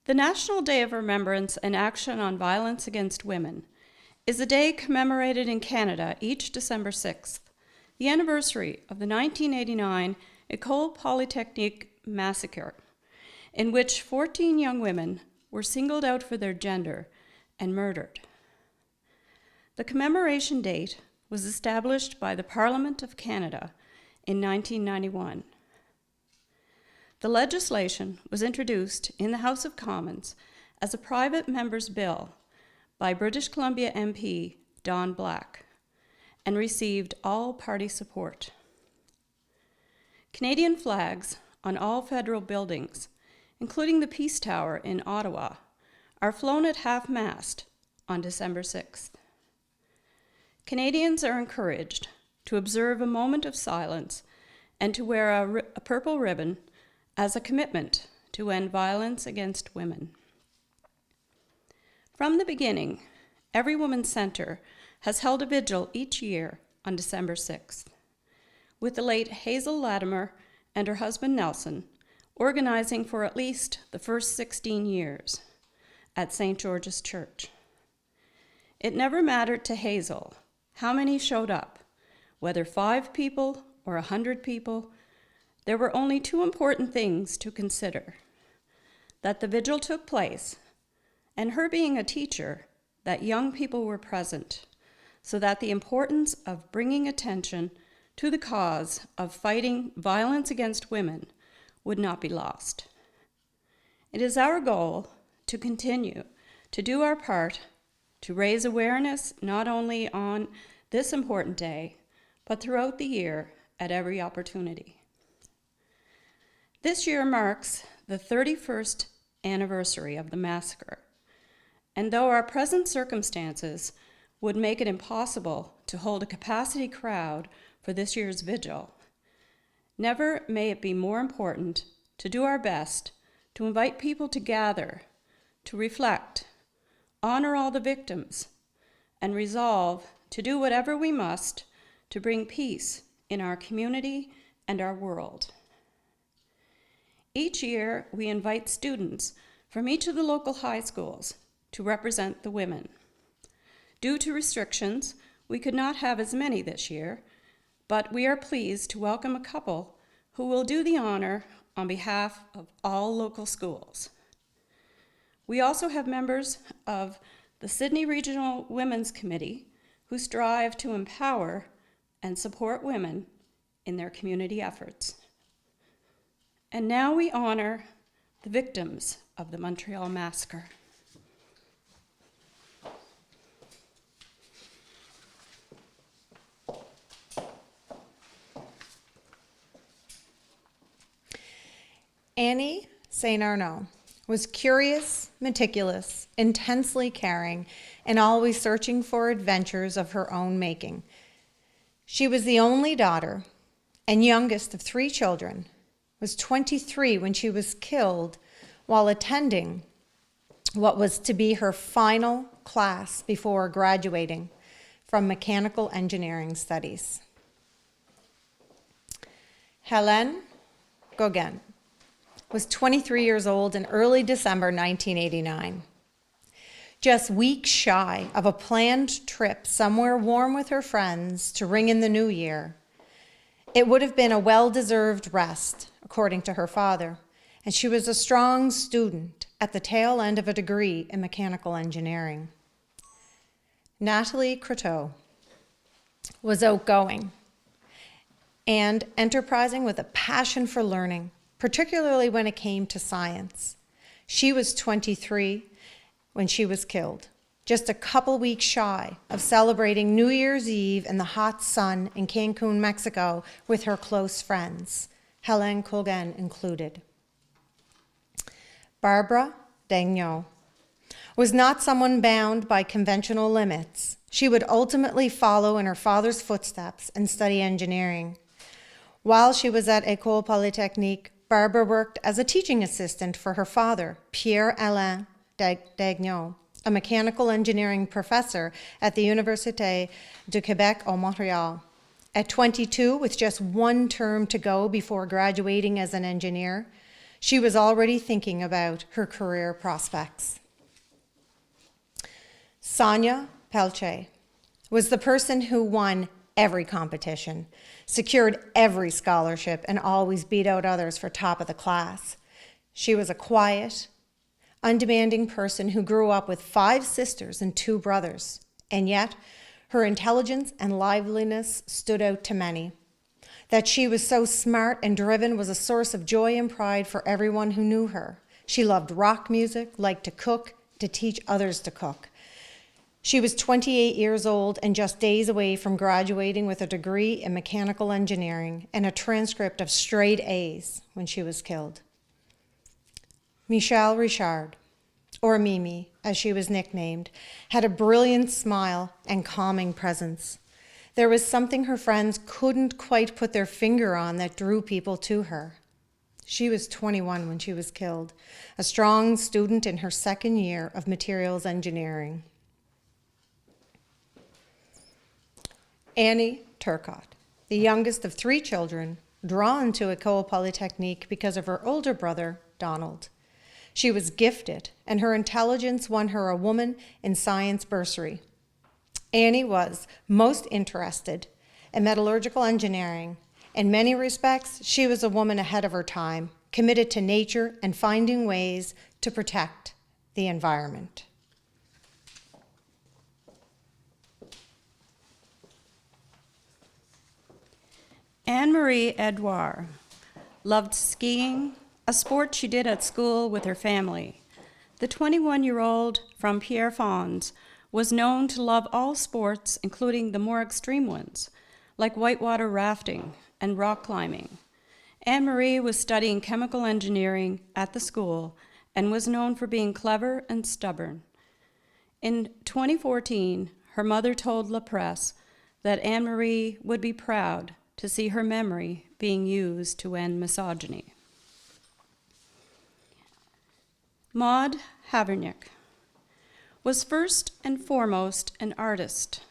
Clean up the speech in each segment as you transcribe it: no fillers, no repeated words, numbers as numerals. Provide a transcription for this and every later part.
The National Day of Remembrance and Action on Violence Against Women is a day commemorated in Canada each December 6th, the anniversary of the 1989 École Polytechnique massacre, in which 14 young women were singled out for their gender and murdered. The commemoration date was established by the Parliament of Canada in 1991. The legislation was introduced in the House of Commons as a private member's bill by British Columbia MP Don Black and received all party support. Canadian flags on all federal buildings, including the Peace Tower in Ottawa, are flown at half-mast on December 6th. Canadians are encouraged to observe a moment of silence and to wear a purple ribbon as a commitment to end violence against women. From the beginning, Every Woman's Centre has held a vigil each year on December 6th, with the late Hazel Latimer and her husband Nelson organizing for at least the first 16 years at St. George's Church. It never mattered to Hazel how many showed up, whether 5 people or 100 people. There were only 2 important things to consider: that the vigil took place, and her being a teacher, that young people were present, so that the importance of bringing attention to the cause of fighting violence against women would not be lost. It is our goal to continue to do our part to raise awareness not only on this important day, but throughout the year at every opportunity. This year marks the 31st anniversary of the massacre, and though our present circumstances would make it impossible to hold a capacity crowd for this year's vigil, never may it be more important to do our best to invite people to gather, to reflect, honor all the victims, and resolve to do whatever we must to bring peace in our community and our world. Each year, we invite students from each of the local high schools to represent the women. Due to restrictions, we could not have as many this year, but we are pleased to welcome a couple who will do the honor on behalf of all local schools. We also have members of the Sydney Regional Women's Committee who strive to empower and support women in their community efforts. And now we honor the victims of the Montreal Massacre. Annie Cenarno was curious, meticulous, intensely caring, and always searching for adventures of her own making. She was the only daughter and youngest of 3 children, was 23 when she was killed while attending what was to be her final class before graduating from mechanical engineering studies. Helene Gauguin was 23 years old in early December 1989. Just weeks shy of a planned trip somewhere warm with her friends to ring in the new year. It would have been a well-deserved rest, according to her father, and she was a strong student at the tail end of a degree in mechanical engineering. Natalie Croteau was outgoing and enterprising with a passion for learning, particularly when it came to science. She was 23 when she was killed, just a couple weeks shy of celebrating New Year's Eve in the hot sun in Cancun, Mexico, with her close friends, Helene Gauguin included. Barbara Daigneault was not someone bound by conventional limits. She would ultimately follow in her father's footsteps and study engineering. While she was at École Polytechnique, Barbara worked as a teaching assistant for her father, Pierre-Alain Daigneault, a mechanical engineering professor at the Université du Québec au Montréal. At 22, with just 1 term to go before graduating as an engineer, She was already thinking about her career prospects. Sonia Pelche was the person who won every competition, secured every scholarship, and always beat out others for top of the class. She was a quiet, undemanding person who grew up with 5 sisters and 2 brothers, and yet her intelligence and liveliness stood out to many. That she was so smart and driven was a source of joy and pride for everyone who knew her. She loved rock music, liked to cook, to teach others to cook. She was 28 years old and just days away from graduating with a degree in mechanical engineering and a transcript of straight A's when she was killed. Michelle Richard, or Mimi, as she was nicknamed, had a brilliant smile and calming presence. There was something her friends couldn't quite put their finger on that drew people to her. She was 21 when she was killed, a strong student in her 2nd year of materials engineering. Annie Turcotte, the youngest of 3 children, drawn to École Polytechnique because of her older brother, Donald. She was gifted, and her intelligence won her a Woman in Science bursary. Annie was most interested in metallurgical engineering. In many respects, she was a woman ahead of her time, committed to nature and finding ways to protect the environment. Anne-Marie Edouard loved skiing, a sport she did at school with her family. The 21-year-old from Pierrefonds was known to love all sports, including the more extreme ones, like whitewater rafting and rock climbing. Anne-Marie was studying chemical engineering at the school and was known for being clever and stubborn. In 2014, her mother told La Presse that Anne-Marie would be proud to see her memory being used to end misogyny. Maud Havernick was first and foremost an artist.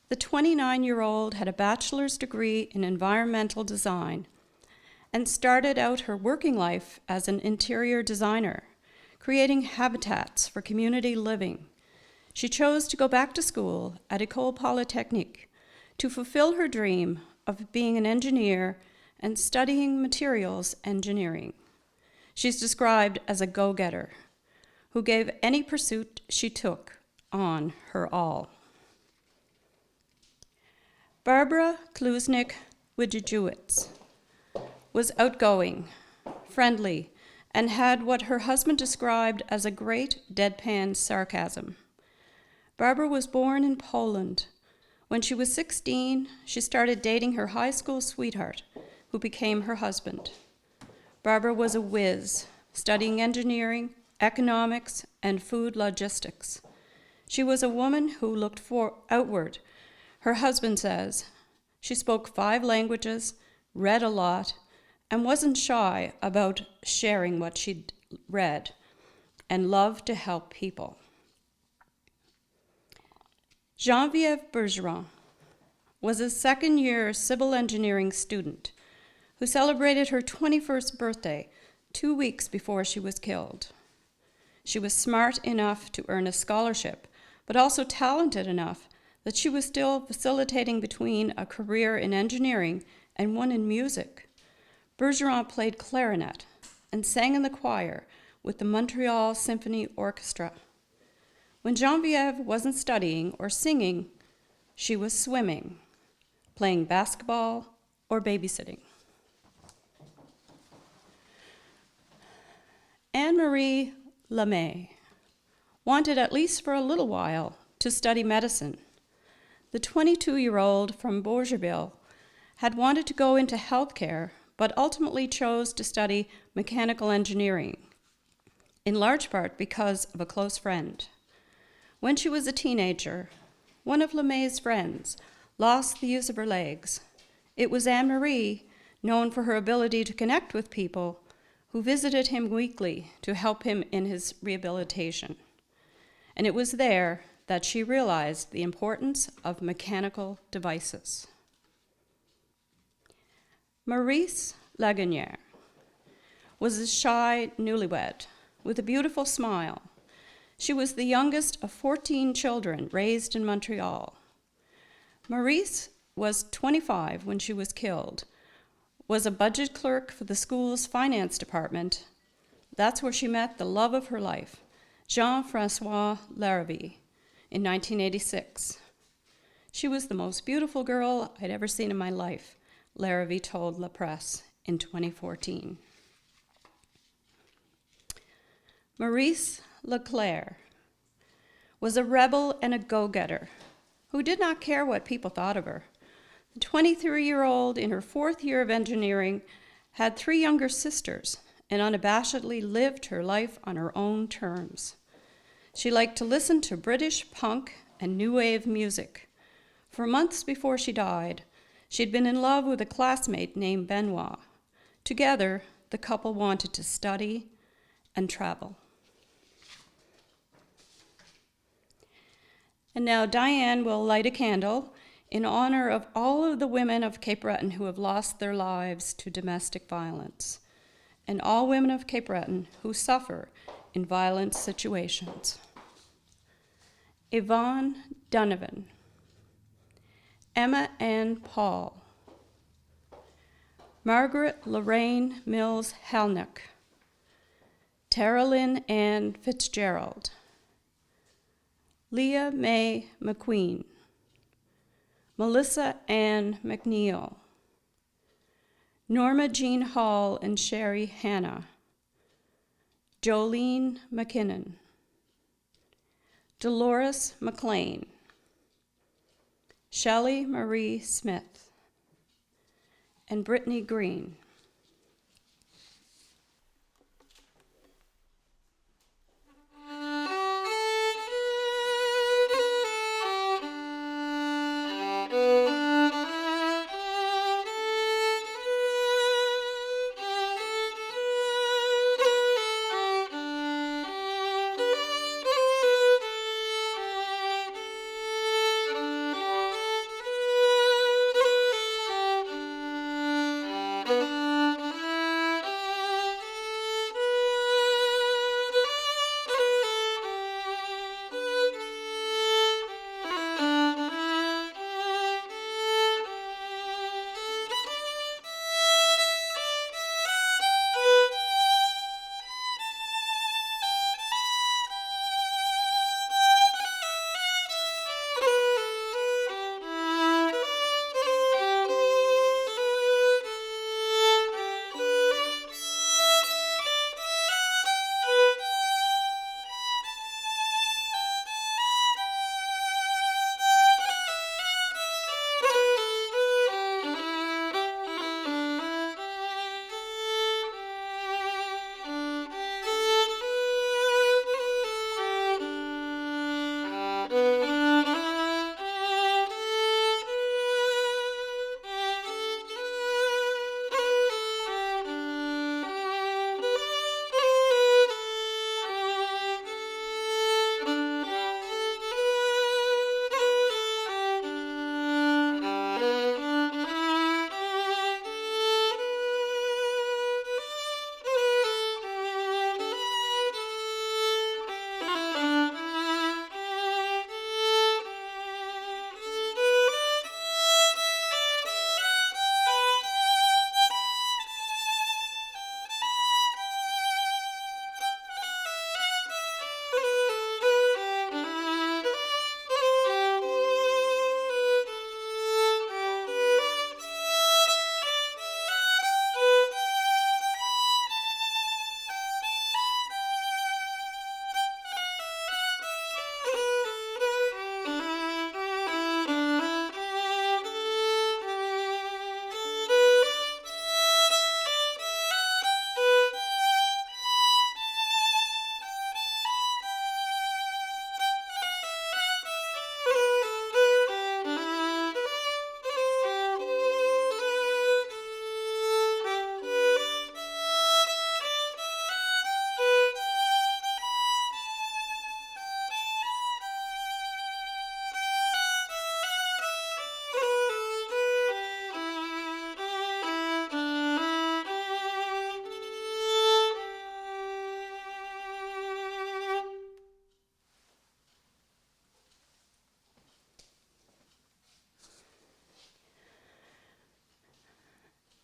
The 29-year-old had a bachelor's degree in environmental design and started out her working life as an interior designer, creating habitats for community living. She chose to go back to school at École Polytechnique to fulfill her dream of being an engineer and studying materials engineering. She's described as a go-getter who gave any pursuit she took on her all. Barbara Klusnick Widjewicz was outgoing, friendly, and had what her husband described as a great deadpan sarcasm. Barbara was born in Poland. When she was 16, she started dating her high school sweetheart, who became her husband. Barbara was a whiz, studying engineering, economics, and food logistics. She was a woman who looked outward. Her husband says she spoke 5 languages, read a lot, and wasn't shy about sharing what she'd read, and loved to help people. Javier Bergeron was a 2nd-year civil engineering student who celebrated her 21st birthday 2 weeks before she was killed. She was smart enough to earn a scholarship, but also talented enough that she was still facilitating between a career in engineering and one in music. Bergeron played clarinet and sang in the choir with the Montreal Symphony Orchestra. When Geneviève wasn't studying or singing, she was swimming, playing basketball, or babysitting. Anne-Marie Lemay wanted, at least for a little while, to study medicine. The 22-year-old from Bourgerville had wanted to go into healthcare, but ultimately chose to study mechanical engineering, in large part because of a close friend. When she was a teenager, one of Lemay's friends lost the use of her legs. It was Anne-Marie, known for her ability to connect with people, who visited him weekly to help him in his rehabilitation. And it was there that she realized the importance of mechanical devices. Maurice Lagunier was a shy newlywed with a beautiful smile. She was the youngest of 14 children raised in Montreal. Maurice was 25 when she was killed, was a budget clerk for the school's finance department. That's where she met the love of her life, Jean-François Larrivee, in 1986. She was the most beautiful girl I'd ever seen in my life, Larrivee told La Presse in 2014. Maurice Leclerc was a rebel and a go-getter who did not care what people thought of her. The 23-year-old in her fourth year of engineering had 3 younger sisters and unabashedly lived her life on her own terms. She liked to listen to British punk and new wave music. For months before she died, she'd been in love with a classmate named Benoit. Together, the couple wanted to study and travel. And now Diane will light a candle in honor of all of the women of Cape Breton who have lost their lives to domestic violence, and all women of Cape Breton who suffer in violent situations. Yvonne Donovan, Emma Ann Paul, Margaret Lorraine Mills Halnick, Tara Lynn Ann Fitzgerald, Leah Mae McQueen, Melissa Ann McNeil, Norma Jean Hall and Sherry Hanna, Jolene McKinnon, Dolores McLean, Shelley Marie Smith, and Brittany Green.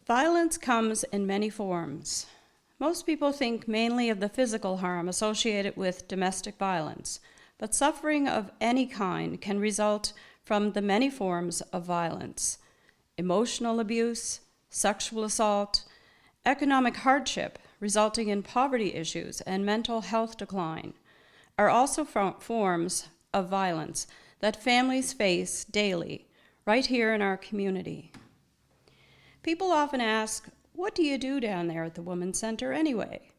Violence comes in many forms. Most people think mainly of the physical harm associated with domestic violence, but suffering of any kind can result from the many forms of violence. Emotional abuse, sexual assault, economic hardship resulting in poverty issues and mental health decline are also forms of violence that families face daily, right here in our community. People often ask, what do you do down there at the Women's Center anyway?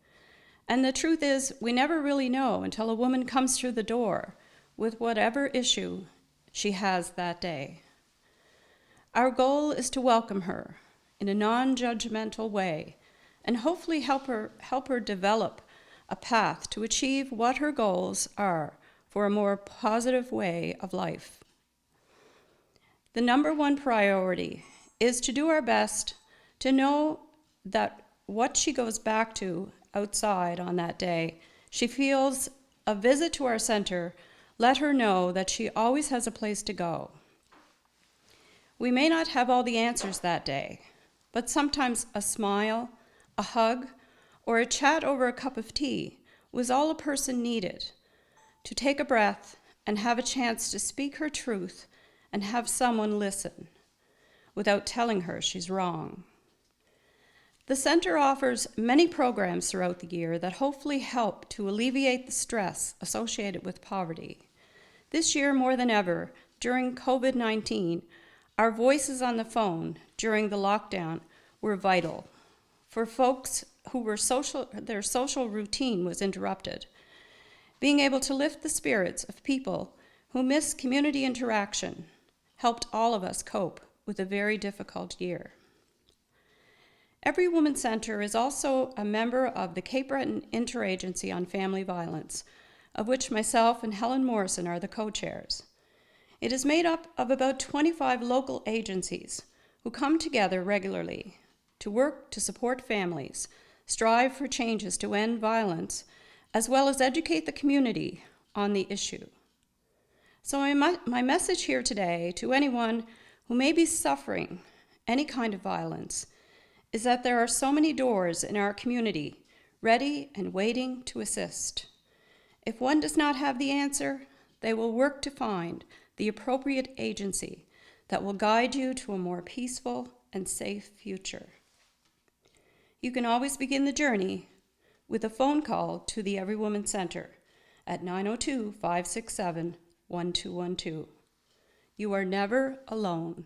And the truth is, we never really know until a woman comes through the door with whatever issue she has that day. Our goal is to welcome her in a non-judgmental way and hopefully help her develop a path to achieve what her goals are for a more positive way of life. The number one priority is to do our best to know that what she goes back to outside on that day, she feels a visit to our center, let her know that she always has a place to go. We may not have all the answers that day, but sometimes a smile, a hug, or a chat over a cup of tea was all a person needed to take a breath and have a chance to speak her truth and have someone listen without telling her she's wrong. The center offers many programs throughout the year that hopefully help to alleviate the stress associated with poverty. This year, more than ever, during COVID-19, our voices on the phone during the lockdown were vital for folks who were their social routine was interrupted. Being able to lift the spirits of people who miss community interaction helped all of us cope with a very difficult year. Every Women's Center is also a member of the Cape Breton Interagency on Family Violence, of which myself and Helen Morrison are the co-chairs. It is made up of about 25 local agencies who come together regularly to work to support families, strive for changes to end violence, as well as educate the community on the issue. So my message here today to anyone who may be suffering any kind of violence is that there are so many doors in our community ready and waiting to assist. If one does not have the answer, they will work to find the appropriate agency that will guide you to a more peaceful and safe future. You can always begin the journey with a phone call to the Every Woman Center at 902-567-1212. You are never alone.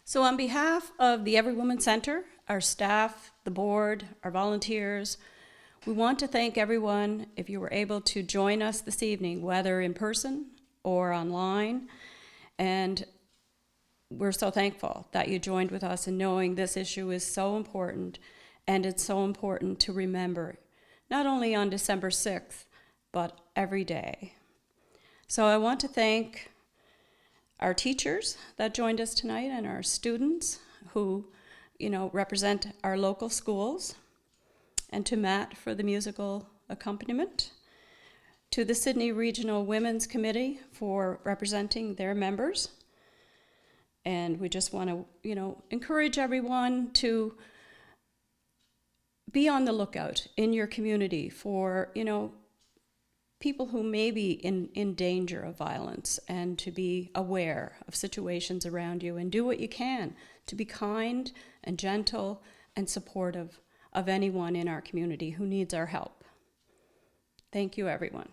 So on behalf of the Every Woman Center, our staff, the board, our volunteers, we want to thank everyone if you were able to join us this evening, whether in person or online. And we're so thankful that you joined with us in knowing this issue is so important, and it's so important to remember, not only on December 6th, but every day. So I want to thank our teachers that joined us tonight and our students who, represent our local schools, and to Matt for the musical accompaniment, to the Sydney Regional Women's Committee for representing their members. And we just want to, encourage everyone to be on the lookout in your community for, people who may be in danger of violence, and to be aware of situations around you and do what you can to be kind and gentle and supportive of anyone in our community who needs our help. Thank you, everyone.